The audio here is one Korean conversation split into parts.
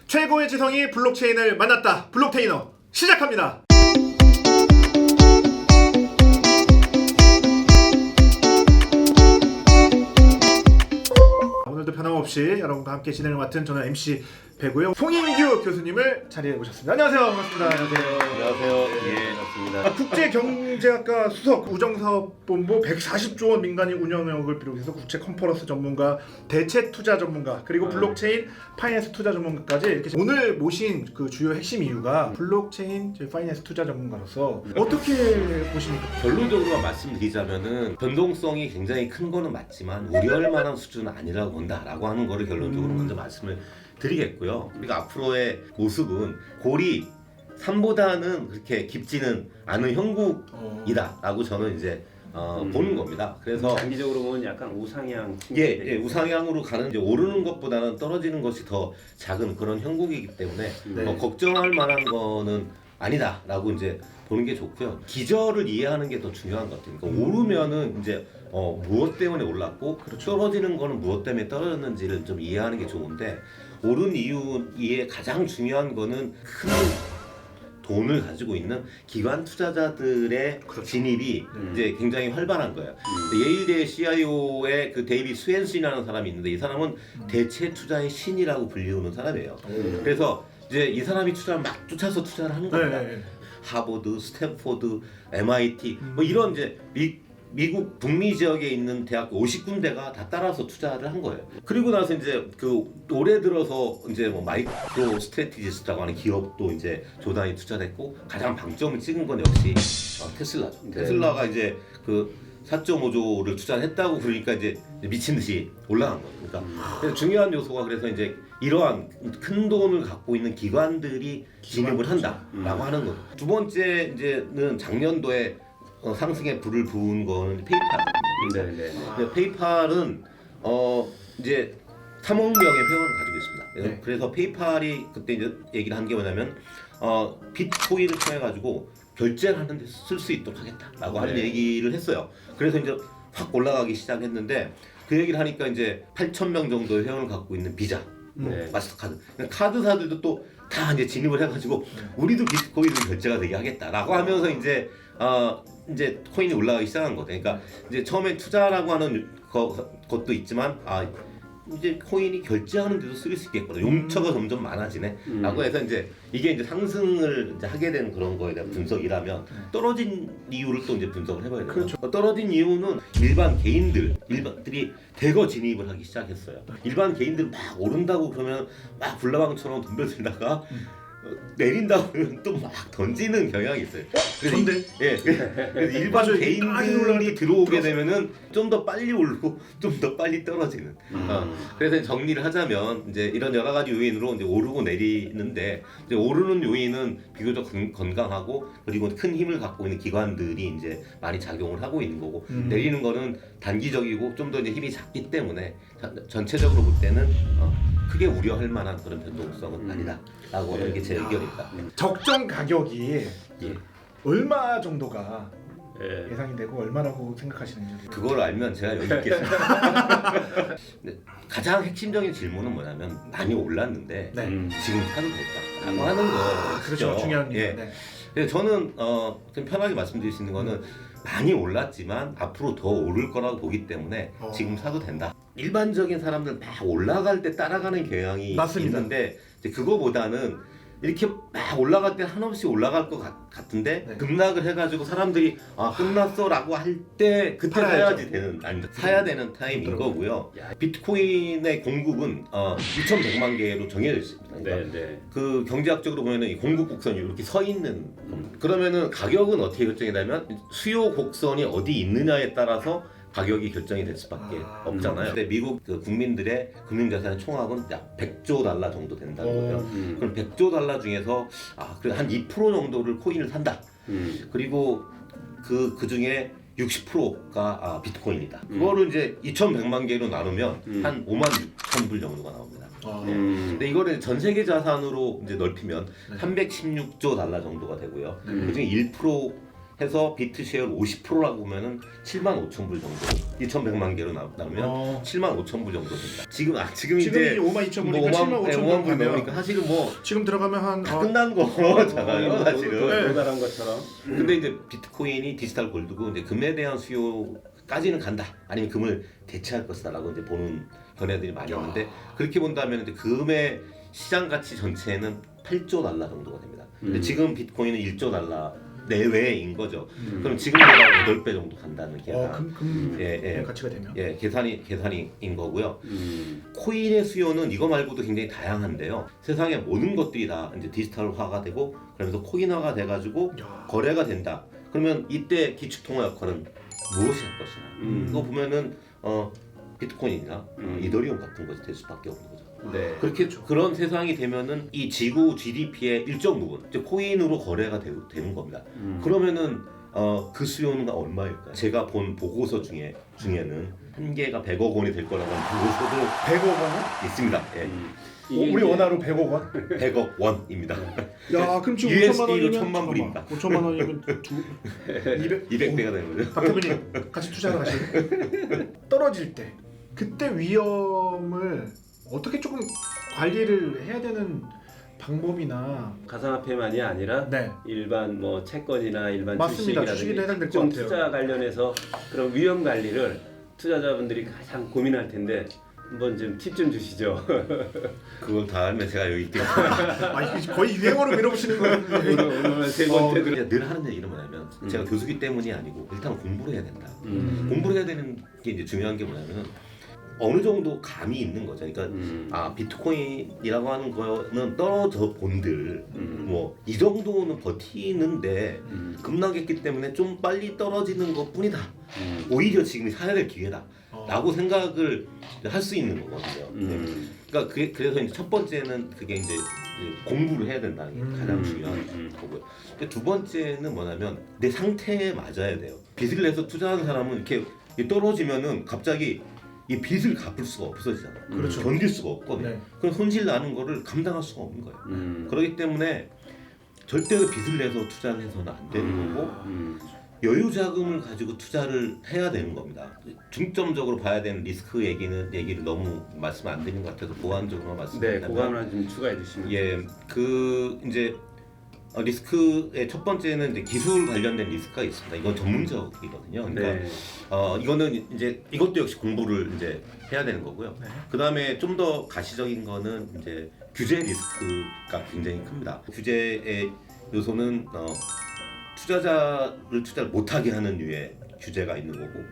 최고의 지성이 블록체인을 만났다. 블록테이너 시작합니다. 오늘도 변함없이 여러분과 함께 진행을 맡은 저는 MC 배구영 송인규 교수님을 자리에 모셨습니다. 안녕하세요. 반갑습니다. 안녕하세요. 예, 반갑습니다. 국제경제학과 수석 우정사업본부 140조 원 민간인 운영력을 비롯해서 국제 컨퍼런스 전문가, 대체 투자 전문가, 그리고 블록체인 파이낸스 투자 전문가까지 이렇게 오늘 모신 그 주요 핵심 이유가 블록체인 파이낸스 투자 전문가로서 어떻게 보십니까? 결론적으로 말씀드리자면은 변동성이 굉장히 큰 거는 맞지만 우려할 만한 수준은 아니라고 본다라고 하는 거를 결론적으로 먼저 말씀을 드리겠고요. 우리가 앞으로의 모습은 골이 산보다는 그렇게 깊지는 않은 형국이다라고 저는 이제 보는 겁니다. 그래서 장기적으로 보면 약간 우상향. 우상향으로 가는 이제 오르는 것보다는 떨어지는 것이 더 작은 그런 형국이기 때문에 네. 걱정할 만한 거는 아니다라고 이제 보는 게 좋고요. 기저를 이해하는 게 더 중요한 것 같아요. 그러니까 오르면은 이제 무엇 때문에 올랐고 떨어지는 거는 무엇 때문에 떨어졌는지를 좀 이해하는 게 좋은데 오른 이유에 가장 중요한 거는 큰 돈을 가지고 있는 기관 투자자들의 진입이 이제 굉장히 활발한 거예요. 예일대 CIO의 그 데이비 스웬슨이라는 사람이 있는데 이 사람은 대체 투자의 신이라고 불리우는 사람이에요. 그래서 이제 이 사람이 투자를 막 쫓아서 투자를 하는 겁니다. 하버드, 스탠포드, MIT 뭐 이런 이제 미국 북미 지역에 있는 대학교 50군데가 다 따라서 투자를 한 거예요. 그리고 나서 이제 그 올해 들어서 이제 뭐 마이크로 스트래티지스트라고 하는 기업도 이제 조단이 투자했고 가장 방점을 찍은 건 역시 테슬라죠. 네. 테슬라가 이제 그 4.5조를 투자를 했다고 그러니까 이제 미친 듯이 올라간 거예요. 그러니까 그래서 중요한 요소가 그래서 이제 이러한 큰 돈을 갖고 있는 기관들이 진입을 한다라고 하는 거죠. 두 번째 이제는 작년도에 상승에 불을 부은 거는 페이팔. 근데 페이팔은 이제 3억 명의 회원을 가지고 있습니다. 네. 그래서 페이팔이 그때 이제 얘기를 한 게 뭐냐면 비트코인을 통해 가지고 결제를 하는 데 쓸 수 있도록 하겠다라고 하는 얘기를 했어요. 그래서 이제 확 올라가기 시작했는데 그 얘기를 하니까 이제 8,000명 정도의 회원을 갖고 있는 비자, 마스터카드, 카드사들도 또 다 이제 진입을 해가지고 우리도 비트코인으로 결제가 되게 하겠다라고 하면서 이제 코인이 올라가기 시작한 거죠. 그러니까 이제 처음에 투자라고 하는 것도 있지만 이제 코인이 결제하는 데도 쓸 수 있겠구나. 용처가 점점 많아지네라고 해서 이제 이게 이제 상승을 이제 하게 된 그런 거에 대한 분석이라면 떨어진 이유를 또 이제 분석을 해봐야 돼요. 그렇죠. 떨어진 이유는 일반들이 대거 진입을 하기 시작했어요. 일반 개인들 막 오른다고 그러면 막 불나방처럼 덤벼들다가 내린다고 그러면 또 막 던지는 경향이 있어요. 그래서 일반 개인들이 들어오게 되면은 좀 더 빨리 오르고 좀 더 빨리 떨어지는. 그래서 정리를 하자면 이제 이런 여러 가지 요인으로 이제 오르고 내리는데 이제 오르는 요인은 비교적 건강하고 그리고 큰 힘을 갖고 있는 기관들이 이제 많이 작용을 하고 있는 거고 내리는 거는 단기적이고 좀 더 이제 힘이 작기 때문에 전체적으로 볼 때는 크게 우려할 만한 그런 변동성은 아니다라고 하는 게 제 의견입니다. 적정 가격이 얼마 정도가 예상이 되고 얼마라고 생각하시는지. 그걸 알면 제가 여기 있겠습니다. 가장 핵심적인 질문은 뭐냐면 많이 올랐는데 지금 사도 될까라고 하는 거. 그렇죠. 중요한 게. 그래서 저는 좀 편하게 말씀드릴 수 있는 거는 많이 올랐지만 앞으로 더 오를 거라고 보기 때문에 지금 사도 된다. 일반적인 사람들 막 올라갈 때 따라가는 경향이 맞습니다. 있는데 이제 그거보다는 이렇게 막 올라갈 때 한없이 올라갈 것 같은데 급락을 해가지고 사람들이 끝났어라고 할 때 그때 사야지 되는 사야 되는 타임인 거고요. 비트코인의 공급은 2,100만 개로 정해져 있습니다. 그러니까 그 경제학적으로 보면은 이 공급 곡선이 이렇게 서 있는 겁니다. 그러면은 가격은 어떻게 결정이 되면 수요 곡선이 어디 있느냐에 따라서 가격이 결정이 될 수밖에 없잖아요. 근데 미국 그 국민들의 금융자산의 총합은 약 100조 달러 정도 된다는 거예요. 그럼 100조 달러 중에서 그래도 한 2% 정도를 코인을 산다. 그리고 그 중에 60%가 비트코인이다. 그거를 이제 2,100만 개로 나누면 한 5만 6천 불 정도가 나옵니다. 근데 이거를 전 세계 자산으로 이제 넓히면 316조 달러 정도가 되고요. 그중에 1% 해서 비트 쉐어 50%라고 보면은 7만 5천 불 정도, 2,100만 개로 나오면 7만 5천 불 정도 됩니다. 지금 이제 5만 2천 불이니까 7만 5천 불 나오니까 사실은 뭐 지금 들어가면 한 다 끝난 거잖아요, 사실은. 네. 도달한 것처럼. 근데 이제 비트코인이 디지털 골드고 이제 금에 대한 수요까지는 간다. 아니면 금을 대체할 것이다라고 이제 보는 견해들이 많이 있는데 그렇게 본다면 이제 금의 시장 가치 전체는 8조 달러 정도가 됩니다. 근데 지금 비트코인은 1조 달러 내외인 거죠. 그럼 지금보다 8배 정도 간다는 계산. 금 예. 가치가 되면 계산인 거고요. 코인의 수요는 이거 말고도 굉장히 다양한데요. 세상의 모든 것들이 다 이제 디지털화가 되고 그러면서 코인화가 돼가지고 거래가 된다. 그러면 이때 기축통화 역할은 무엇이 할 것이냐? 이거 보면은 비트코인이나 이더리움 같은 것이 될 수밖에 없는 거죠. 네. 그렇게 그런 세상이 되면는 이 지구 GDP의 일정 부분, 이제 코인으로 거래가 되는 겁니다. 그러면은 그 수요는 얼마일까요? 제가 본 보고서 중에는 한 개가 100억 원이 될 거라고 하는 보고서도 100억 원? 있습니다. 예. 이게 우리 이제 원화로 100억 원? 100억 원입니다. 야, 그럼 지금 USD 5천만 원이면 1000만 불입니다. 5천만 원이면 200배가 되는 거죠. 박대표님 같이 투자를 하시는 떨어질 때 그때 위험을 어떻게 조금 관리를 해야 되는 방법이나 가상화폐만이 아니라 네. 일반 뭐 채권이나 일반 맞습니다. 주식에도 주식이라든지 해당될 것 좀 같아요. 투자 관련해서 그런 위험 관리를 투자자분들이 가장 고민할 텐데 한번 좀 팁 좀 주시죠. 그걸 다 알면 제가 여기 있겠죠. 이게 거의 유행어로 밀어붙이는 거예요. 오늘 세 번째 늘 하는 얘기는 뭐냐면 제가 교수기 때문이 아니고 일단 공부를 해야 된다. 음. 공부를 해야 되는 게 이제 중요한 게 뭐냐면 어느 정도 감이 있는 거죠. 그러니까 비트코인이라고 하는 거는 떨어져 본들 뭐 이 정도는 버티는데 급락했기 때문에 좀 빨리 떨어지는 것뿐이다. 오히려 지금이 사야 될 기회다. 라고 생각을 할 수 있는 거거든요. 그러니까 그래서 이제 첫 번째는 그게 이제 공부를 해야 된다는 게 가장 중요한 거고요. 근데 두 번째는 뭐냐면 내 상태에 맞아야 돼요. 빚을 내서 투자하는 사람은 이렇게 떨어지면은 갑자기 이 빚을 갚을 수가 없어지잖아. 그렇죠. 견딜 수가 없거든요. 네. 그럼 손실 나는 거를 감당할 수가 없는 거예요. 그렇기 때문에 절대로 빚을 내서 투자를 해서는 안 되는 거고 여유 자금을 가지고 투자를 해야 되는 겁니다. 중점적으로 봐야 되는 리스크 얘기를 너무 말씀 안 드린 것 같아서 보완적으로 네, 말씀드리면 그거 하나 좀 추가해 주시면. 이제 리스크의 첫 번째는 이제 기술 관련된 리스크가 있습니다. 이건 전문적이거든요. 그러니까 네. 이거는 이제 이것도 역시 공부를 이제 해야 되는 거고요. 네. 그 다음에 좀 더 가시적인 거는 이제 규제 리스크가 굉장히 큽니다. 규제의 요소는 투자를 못하게 하는 류의 규제가 있는 거고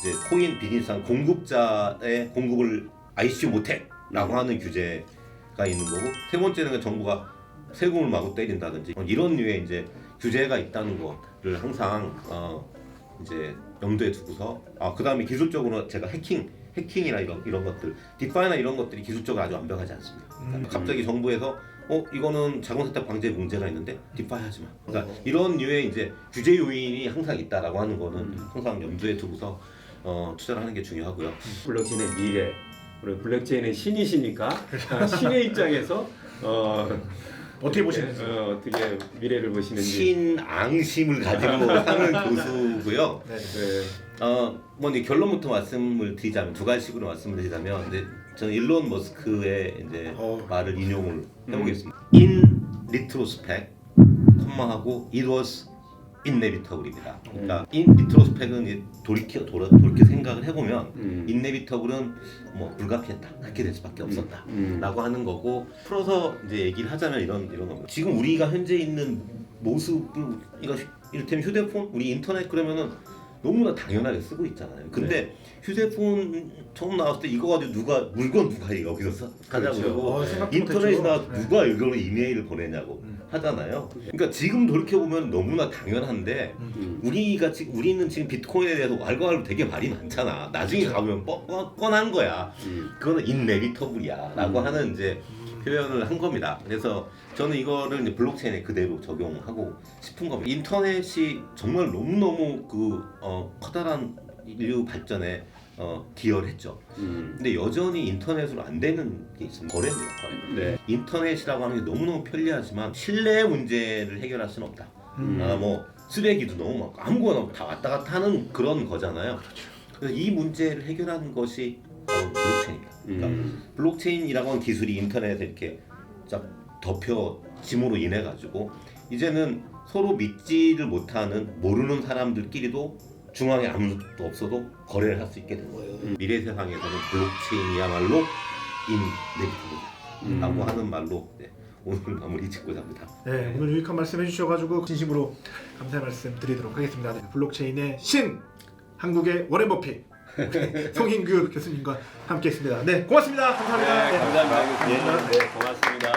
이제 코인 비즈니스상 공급자의 공급을 ICO 못해라고 하는 규제가 있는 거고 세 번째는 정부가 세금을 마구 때린다든지 이런 류의 이제 규제가 있다는 거를 항상 이제 염두에 두고서 그 다음에 기술적으로 제가 해킹이나 이런 것들 디파이나 이런 것들이 기술적으로 아주 완벽하지 않습니다. 갑자기 정부에서 이거는 자본세탁 방지에 문제가 있는데 디파이 하지 마. 그러니까 이런 류의 이제 규제 요인이 항상 있다라고 하는 거는 항상 염두에 두고서 투자를 하는 게 중요하고요. 블록체인의 미래. 우리 블록체인의 신이시니까 신의 입장에서 어떻게 보시는지요? 어떻게 미래를 보시는지. 신앙심을 가지고 하는 교수고요. 네. 네. 뭐 이제 결론부터 말씀을 드리자면 두 가지식으로 말씀을 드리자면 이제 저는 일론 머스크의 이제 말을 인용을 해보겠습니다. In retrospect, 콤마하고 it was inevitable입니다. 그러니까 in retrospect은 돌이켜 생각을 해보면 inevitable은 뭐 불가피했다, 그렇게 될 수밖에 없었다라고 하는 거고 풀어서 이제 얘기를 하자면 이런 겁니다. 지금 우리가 현재 있는 모습을 이를테면 휴대폰, 우리 인터넷 그러면은 너무나 당연하게 쓰고 있잖아요. 근데 휴대폰 처음 나왔을 때 이거 가지고 물건 누가 여기서 하자고 그러고 인터넷에 나와서 누가 이걸로 이메일을 보내냐고 하잖아요. 그러니까 지금 돌이켜보면 너무나 당연한데 우리는 지금 비트코인에 대해서 왈가왈부 되게 말이 많잖아. 나중에 가보면 뻔한 거야. 그거는 inevitable 라고 하는 이제 표현을 한 겁니다. 그래서 저는 이거를 이제 블록체인에 그대로 적용하고 싶은 겁니다. 인터넷이 정말 너무너무 커다란 인류 발전에 기여했죠. 근데 여전히 인터넷으로 안 되는 게 있습니다. 거래입니다. 거래. 네. 인터넷이라고 하는 게 너무너무 편리하지만 신뢰 문제를 해결할 수는 없다. 쓰레기도 너무 많고 아무거나 다 왔다 갔다 하는 그런 거잖아요. 그래서 이 문제를 해결하는 것이 바로 블록체인이다. 그러니까 블록체인이라고 하는 기술이 인터넷에 이렇게 쫙 덮여 짐으로 인해 가지고 이제는 서로 믿지를 못하는 모르는 사람들끼리도 중앙에 아무것도 없어도 거래를 할 수 있게 된 거예요. 미래 세상에서는 블록체인이야말로 인네비티블이라고 하는 말로 네, 오늘 마무리 짓고자 합니다. 네, 오늘 유익한 말씀 해주셔가지고 진심으로 감사의 말씀 드리도록 하겠습니다. 네, 블록체인의 신, 한국의 워렌 버핏, 송인규 교수님과 함께했습니다. 네, 고맙습니다. 감사합니다. 네, 감사합니다. 네, 고맙습니다.